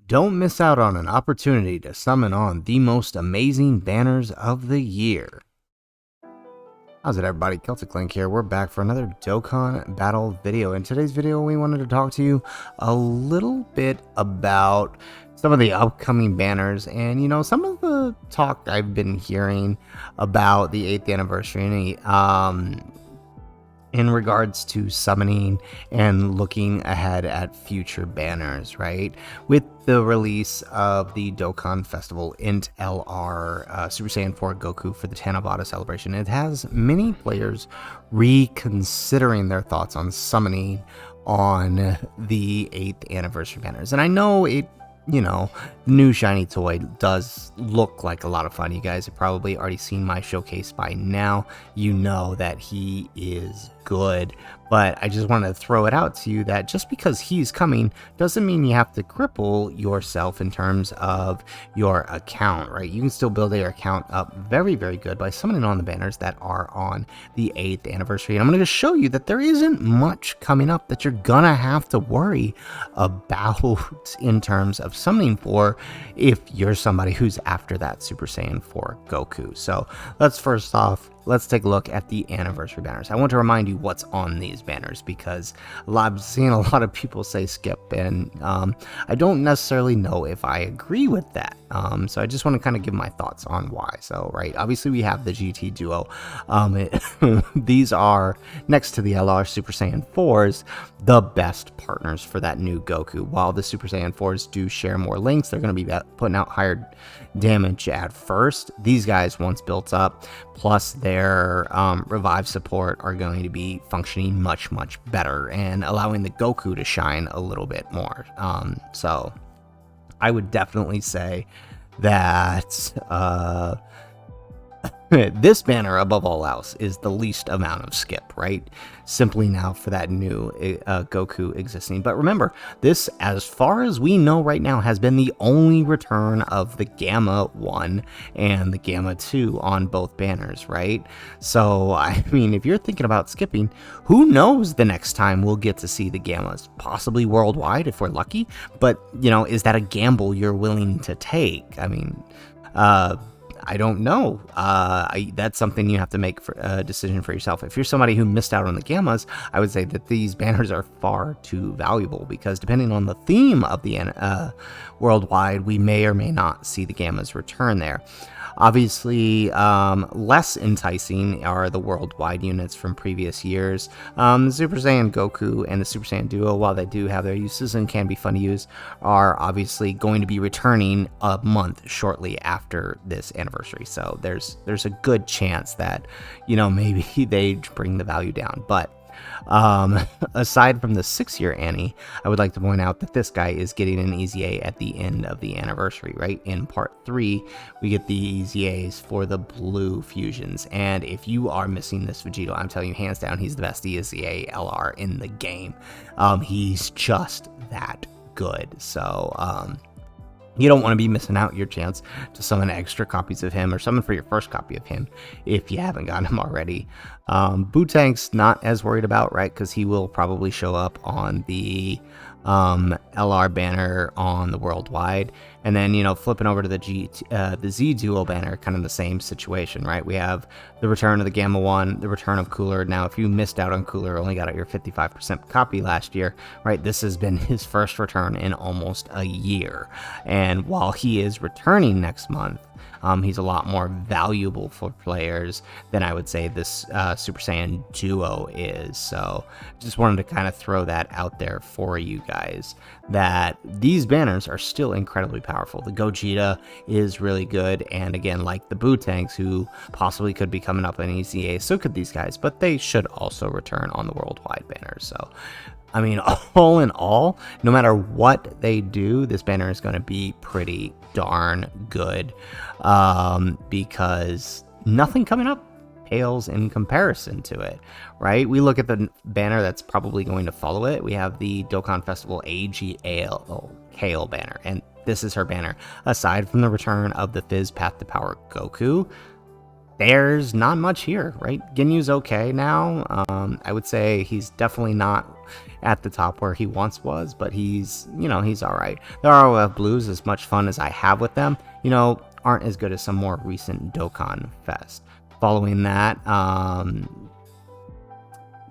Don't miss out on an opportunity to summon on the most amazing banners of the year. How's it, everybody? Celtic Link here. We're back for another Dokkan battle video. In today's video, we wanted to talk to you a little bit about some of the upcoming banners and, some of the talk I've been hearing about the 8th anniversary in regards to summoning and looking ahead at future banners, right? With the release of the Dokkan Festival Int LR Super Saiyan 4 Goku for the Tanabata celebration, it has many players reconsidering their thoughts on summoning on the 8th anniversary banners. And I know it, new shiny toy does look like a lot of fun. You guys have probably already seen my showcase by now. You know that he is good, but I just wanted to throw it out to you that just because he's coming doesn't mean you have to cripple yourself in terms of your account, right? You can still build your account up very, very good by summoning on the banners that are on the 8th anniversary. And I'm going to show you that there isn't much coming up that you're gonna have to worry about in terms of summoning for if you're somebody who's after that Super Saiyan 4 Goku. So let's take a look at the anniversary banners. I want to remind you what's on these banners because I've seen a lot of people say skip, and I don't necessarily know if I agree with that. So I just want to kind of give my thoughts on why. So, right, obviously we have the GT Duo. These are, next to the LR Super Saiyan 4s, the best partners for that new Goku. While the Super Saiyan 4s do share more links, they're going to be putting out higher damage at first. These guys, once built up, plus their revive support, are going to be functioning much better and allowing the Goku to shine a little bit more. So I would definitely say that this banner, above all else, is the least amount of skip, right? Simply now for that new Goku existing. But remember, this, as far as we know right now, has been the only return of the Gamma 1 and the Gamma 2 on both banners, right? So, I mean, if you're thinking about skipping, who knows the next time we'll get to see the Gammas? Possibly worldwide if we're lucky, but, is that a gamble you're willing to take? I mean, I don't know. That's something you have to make a decision for yourself. If you're somebody who missed out on the Gammas, I would say that these banners are far too valuable because depending on the theme of the worldwide, we may or may not see the Gammas return there. Obviously, less enticing are the worldwide units from previous years. The Super Saiyan Goku and the Super Saiyan Duo, while they do have their uses and can be fun to use, are obviously going to be returning a month shortly after this anniversary. So there's a good chance that, maybe they bring the value down. But aside from the 6-year Annie, I would like to point out that this guy is getting an Easy A at the end of the anniversary, right? In part 3, we get the Easy A's for the blue fusions, and if you are missing this Vegito, I'm telling you, hands down, he's the best Easy A LR in the game. He's just that good. So, you don't want to be missing out your chance to summon extra copies of him or summon for your first copy of him if you haven't gotten him already. Bootank's not as worried about, right? Because he will probably show up on the LR banner on the worldwide. And then, flipping over to the Z Duo banner, kind of the same situation, right? We have the return of the Gamma 1, the return of Cooler. Now, if you missed out on Cooler, only got out your 55% copy last year, right? This has been his first return in almost a year. And while he is returning next month, he's a lot more valuable for players than I would say this Super Saiyan Duo is. So just wanted to kind of throw that out there for you guys, that these banners are still incredibly powerful. The Gogeta is really good, and again, like the Bootanks, who possibly could be coming up in EZA, so could these guys, but they should also return on the worldwide banner. So I mean, all in all, no matter what they do, this banner is going to be pretty darn good, because nothing coming up pales in comparison to it, right? We look at the banner that's probably going to follow it. We have the Dokkan Festival AGAL banner, and this is her banner. Aside from the return of the Fizz Path to Power Goku, there's not much here, right? Ginyu's okay now. I would say he's definitely not at the top where he once was, but he's, he's all right. The ROF Blues, as much fun as I have with them, aren't as good as some more recent Dokkan Fest. Following that,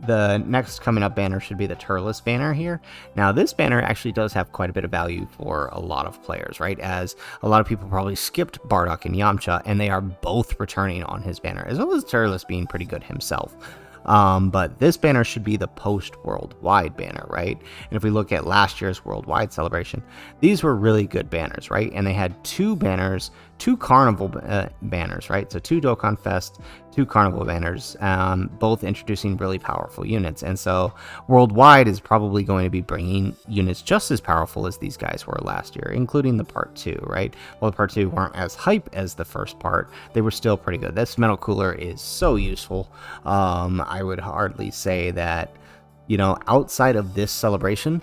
the next coming up banner should be the Turles banner here. Now, this banner actually does have quite a bit of value for a lot of players, right? As a lot of people probably skipped Bardock and Yamcha, and they are both returning on his banner, as well as Turles being pretty good himself. But this banner should be the post-worldwide banner, right? And if we look at last year's worldwide celebration, these were really good banners, right? And they had two banners, two carnival banners, right? So two Dokkan Fest, two carnival banners, both introducing really powerful units. And so worldwide is probably going to be bringing units just as powerful as these guys were last year, including the part 2, right? Well, the part 2 weren't as hype as the first part. They were still pretty good. This metal cooler is so useful. I would hardly say that, outside of this celebration,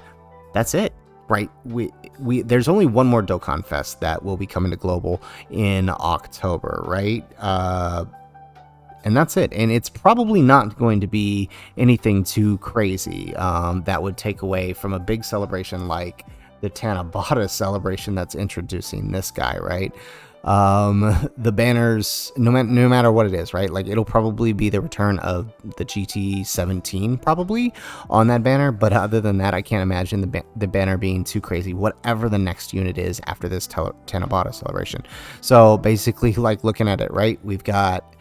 that's it. Right, there's only one more Dokkan Fest that will be coming to global in October, right? And that's it. And it's probably not going to be anything too crazy that would take away from a big celebration like the Tanabata celebration that's introducing this guy, right? The banners, no matter what it is, right? Like, it'll probably be the return of the GT17 probably on that banner, but other than that, I can't imagine the banner being too crazy, whatever the next unit is after this Tanabata celebration. So basically, like, looking at it, right, we've got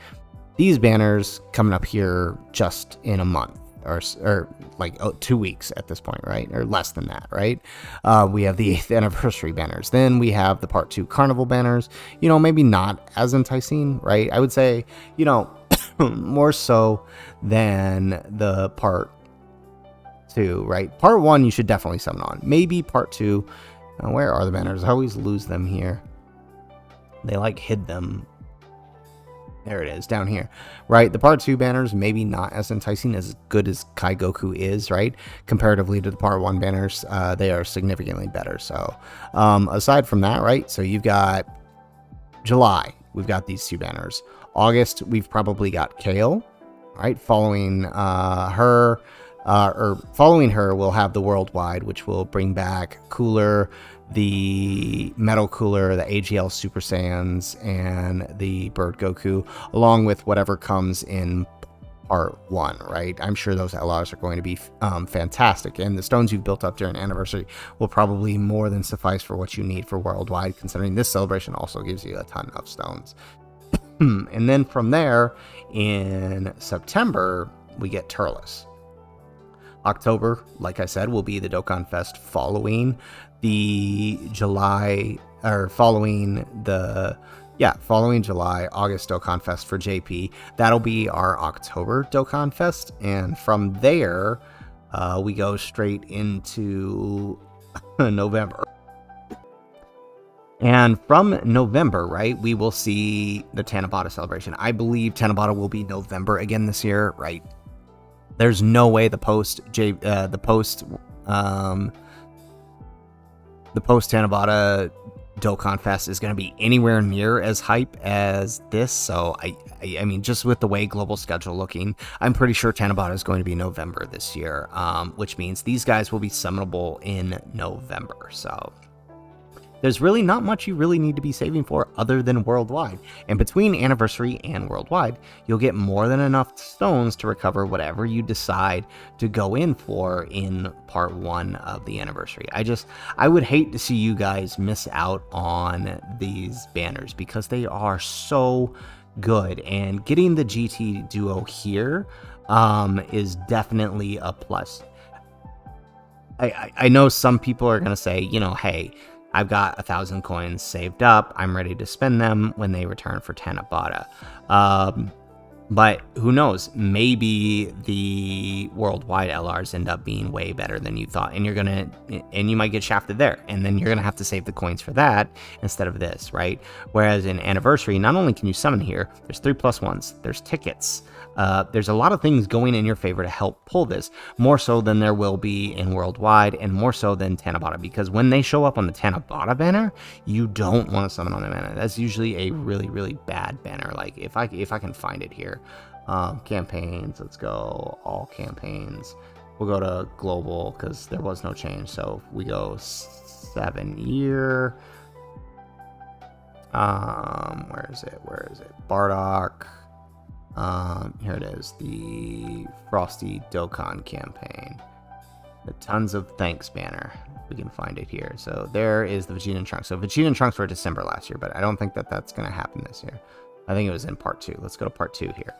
these banners coming up here just in a month, or like 2 weeks at this point, right? Or less than that, right? We have the 8th anniversary banners. Then we have the part 2 carnival banners, maybe not as enticing, right? I would say, more so than the part 2, right? Part 1, you should definitely summon on. Maybe part 2, where are the banners? I always lose them here. They hid them. There it is, down here, right? The part 2 banners, maybe not as enticing, as good as Kai Goku is, right? Comparatively to the part 1 banners, they are significantly better. So, aside from that, right? So you've got July, we've got these 2 banners. August, we've probably got Kale, right? Following her, we'll have the worldwide, which will bring back Cooler, the Metal Cooler, the AGL Super Saiyans, and the Bird Goku, along with whatever comes in part 1, right? I'm sure those LRs are going to be fantastic, and the stones you've built up during Anniversary will probably more than suffice for what you need for worldwide, considering this celebration also gives you a ton of stones. And then from there, in September, we get Turles. October, like I said, will be the Dokkan Fest following the July, or following July, August Dokkan Fest for JP. That'll be our October Dokkan Fest, and from there, we go straight into November. And from November, right, we will see the Tanabata celebration. I believe Tanabata will be November again this year, right? There's no way the post Tanabata Dokkan Fest is going to be anywhere near as hype as this. So I mean, just with the way global schedule looking, I'm pretty sure Tanabata is going to be November this year, which means these guys will be summonable in November. So there's really not much you really need to be saving for other than worldwide. And between Anniversary and worldwide, you'll get more than enough stones to recover whatever you decide to go in for in part 1 of the Anniversary. I would hate to see you guys miss out on these banners because they are so good. And getting the GT Duo here is definitely a plus. I know some people are going to say, hey, I've got 1,000 coins saved up. I'm ready to spend them when they return for Tanabata. But who knows? Maybe the worldwide LRs end up being way better than you thought, and you might get shafted there, and then you're gonna have to save the coins for that instead of this, right? Whereas in Anniversary, not only can you summon here, there's 3+1s, there's tickets. There's a lot of things going in your favor to help pull this, more so than there will be in worldwide, and more so than Tanabata, because when they show up on the Tanabata banner, you don't want to summon on the banner. That's usually a really, really bad banner. Like, if I can find it here, campaigns, let's go, all campaigns. We'll go to global because there was no change. So we go 7 year. Where is it? Where is it? Bardock. Here it is. The Frosty Dokkan campaign. The Tons of Thanks banner. We can find it here. So there is the Vegeta and Trunks. So Vegeta and Trunks were December last year, but I don't think that that's going to happen this year. I think it was in part 2. Let's go to part 2 here.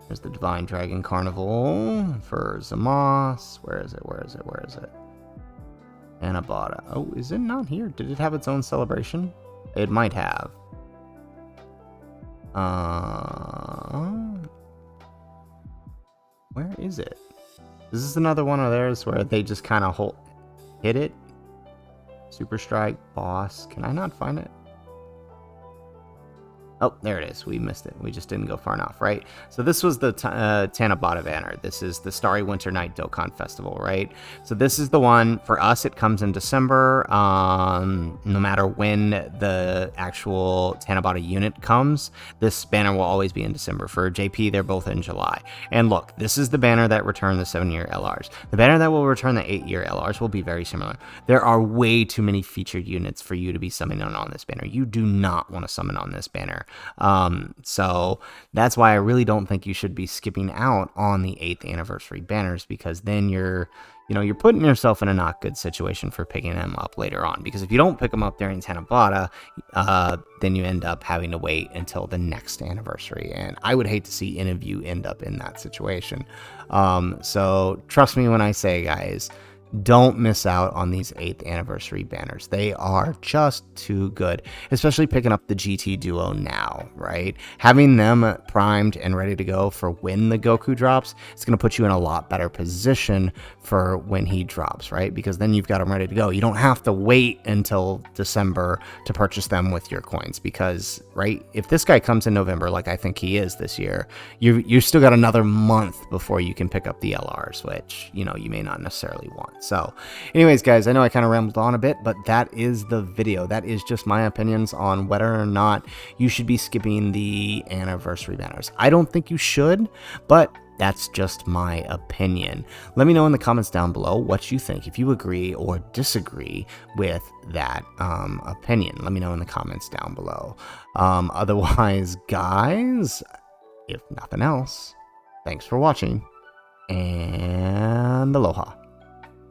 There's the Divine Dragon Carnival for Zamos. Where is it? Where is it? Where is it? Anabata. Oh, is it not here? Did it have its own celebration? It might have. Where is it? Is this another one of theirs where they just kind of hit it? Super Strike, Boss. Can I not find it? Oh, there it is. We missed it. We just didn't go far enough, right? So this was the Tanabata banner. This is the Starry Winter Night Dokkan Festival, right? So this is the one, for us, it comes in December. No matter when the actual Tanabata unit comes, this banner will always be in December. For JP, they're both in July. And look, this is the banner that returned the 7-year LRs. The banner that will return the 8-year LRs will be very similar. There are way too many featured units for you to be summoning on this banner. You do not want to summon on this banner. So that's why I really don't think you should be skipping out on the 8th anniversary banners, because then you're putting yourself in a not good situation for picking them up later on. Because if you don't pick them up during Tanabata, then you end up having to wait until the next anniversary. And I would hate to see any of you end up in that situation. So trust me when I say, guys, don't miss out on these 8th anniversary banners. They are just too good, especially picking up the GT Duo now, right? Having them primed and ready to go for when the Goku drops, it's going to put you in a lot better position for when he drops, right? Because then you've got them ready to go. You don't have to wait until December to purchase them with your coins, because, right, if this guy comes in November, like I think he is this year, you still got another month before you can pick up the LRs, which, you may not necessarily want. So anyways, guys, I know I kind of rambled on a bit, but that is the video. That is just my opinions on whether or not you should be skipping the anniversary banners. I don't think you should, but that's just my opinion. Let me know in the comments down below what you think, if you agree or disagree with that opinion. Let me know in the comments down below. Otherwise, guys, if nothing else, thanks for watching, and aloha.